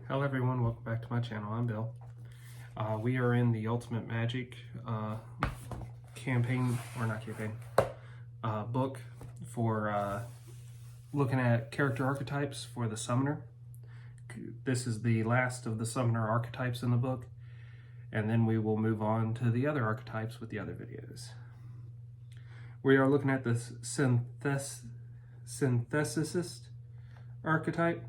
Hello everyone, welcome back to my channel. I'm Bill. We are in the Ultimate Magic book for looking at character archetypes for the summoner. This is the last of the summoner archetypes in the book, and then we will move on to the other archetypes with the other videos. We are looking at the synthesist archetype.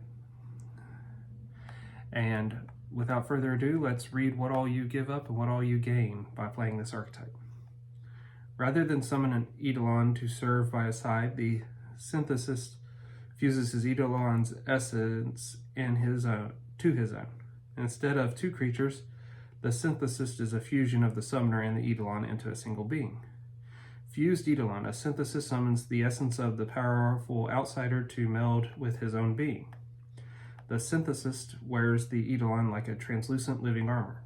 And without further ado, let's read what all you give up and what all you gain by playing this archetype. Rather than summon an Eidolon to serve by his side, the synthesist fuses his Eidolon's essence to his own. Instead of two creatures, the synthesist is a fusion of the summoner and the Eidolon into a single being. Fused Eidolon, a synthesist summons the essence of the powerful outsider to meld with his own being. The synthesist wears the Eidolon like a translucent living armor.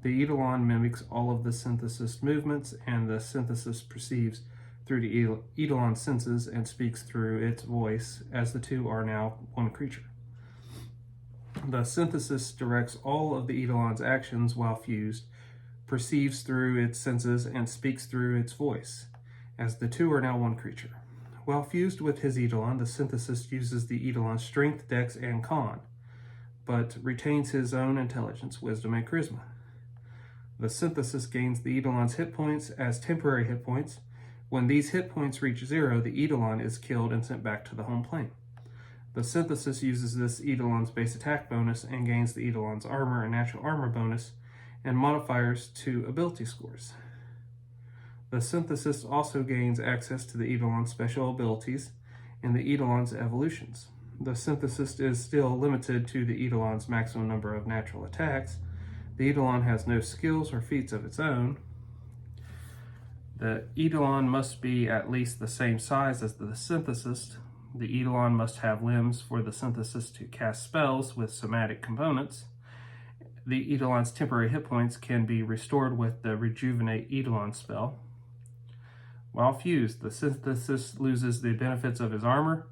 The Eidolon mimics all of the synthesist movements, and the synthesist perceives through the Eidolon's senses and speaks through its voice, as the two are now one creature. The synthesist directs all of the Eidolon's actions while fused, perceives through its senses, and speaks through its voice, as the two are now one creature. While fused with his Eidolon, the synthesist uses the Eidolon's strength, dex, and con, but retains his own intelligence, wisdom, and charisma. The synthesist gains the Eidolon's hit points as temporary hit points. When these hit points reach 0, the Eidolon is killed and sent back to the home plane. The synthesist uses this Eidolon's base attack bonus and gains the Eidolon's armor and natural armor bonus and modifiers to ability scores. The synthesist also gains access to the Eidolon's special abilities and the Eidolon's evolutions. The synthesist is still limited to the Eidolon's maximum number of natural attacks. The Eidolon has no skills or feats of its own. The Eidolon must be at least the same size as the synthesist. The Eidolon must have limbs for the synthesist to cast spells with somatic components. The Eidolon's temporary hit points can be restored with the Rejuvenate Eidolon spell. While fused, the synthesist loses the benefits of his armor.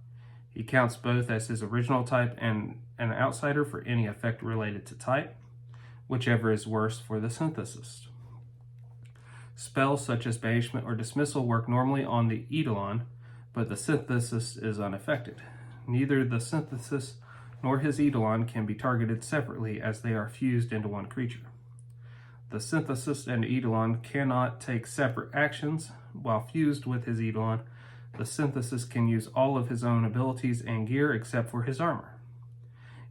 He counts both as his original type and an outsider for any effect related to type, whichever is worse for the synthesist. Spells such as banishment or dismissal work normally on the Eidolon, but the synthesist is unaffected. Neither the synthesist nor his Eidolon can be targeted separately as they are fused into one creature. The synthesist and Eidolon cannot take separate actions. While fused with his Eidolon, the synthesist can use all of his own abilities and gear except for his armor.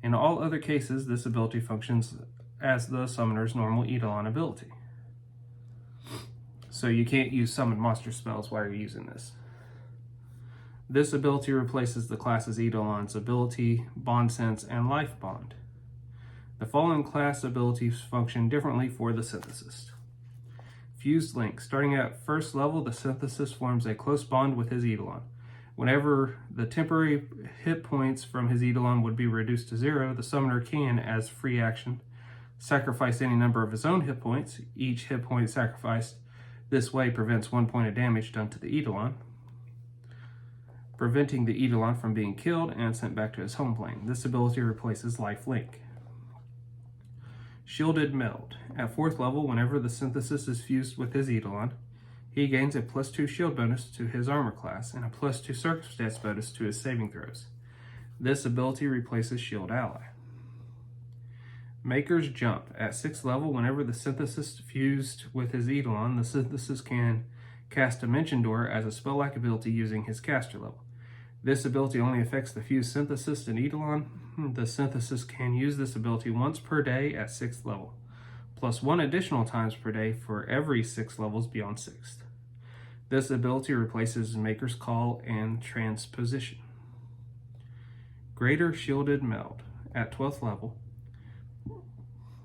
In all other cases, this ability functions as the summoner's normal Eidolon ability. So you can't use summon monster spells while you're using this. This ability replaces the class's Eidolon's ability, Bond Sense, and Life Bond. The following class abilities function differently for the synthesist. Fused Link. Starting at first level, the synthesist forms a close bond with his Eidolon. Whenever the temporary hit points from his Eidolon would be reduced to 0, the summoner can, as free action, sacrifice any number of his own hit points. Each hit point sacrificed this way prevents 1 point of damage done to the Eidolon, preventing the Eidolon from being killed and sent back to his home plane. This ability replaces Life Link. Shielded Meld. At 4th level, whenever the synthesist is fused with his Eidolon, he gains a +2 shield bonus to his armor class and a +2 circumstance bonus to his saving throws. This ability replaces Shield Ally. Maker's Jump. At 6th level, whenever the synthesist fused with his Eidolon, the synthesist can cast Dimension Door as a spell-like ability using his caster level. This ability only affects the fused synthesist and Eidolon. The synthesist can use this ability once per day at 6th level, plus 1 additional times per day for every 6 levels beyond 6th. This ability replaces Maker's Call and Transposition. Greater Shielded Meld. At 12th level,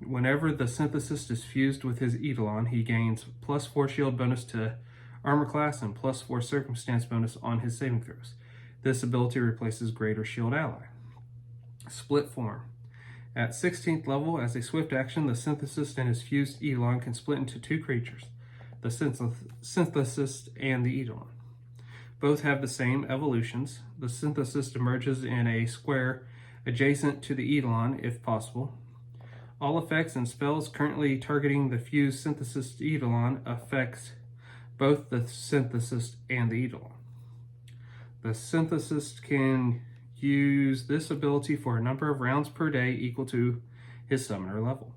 whenever the synthesist is fused with his Eidolon, he gains +4 shield bonus to armor class and +4 circumstance bonus on his saving throws. This ability replaces Greater Shield Ally. Split Form. At 16th level, as a swift action, the synthesist and his fused Eidolon can split into 2 creatures, the synthesist and the Eidolon. Both have the same evolutions. The synthesist emerges in a square adjacent to the Eidolon if possible. All effects and spells currently targeting the fused synthesist Eidolon affect both the synthesist and the Eidolon. The synthesist can use this ability for a number of rounds per day equal to his summoner level.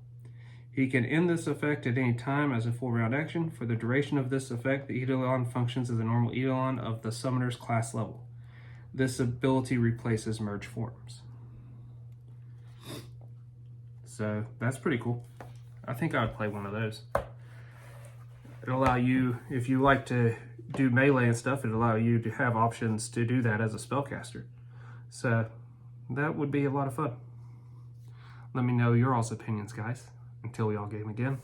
He can end this effect at any time as a full round action. For the duration of this effect, the Eidolon functions as a normal Eidolon of the summoner's class level. This ability replaces merge forms. So that's pretty cool. I think I would play one of those. It'll allow you, if you like to do melee and stuff, it'll allow you to have options to do that as a spellcaster. So that would be a lot of fun. Let me know your all's opinions, guys. Until we all game again.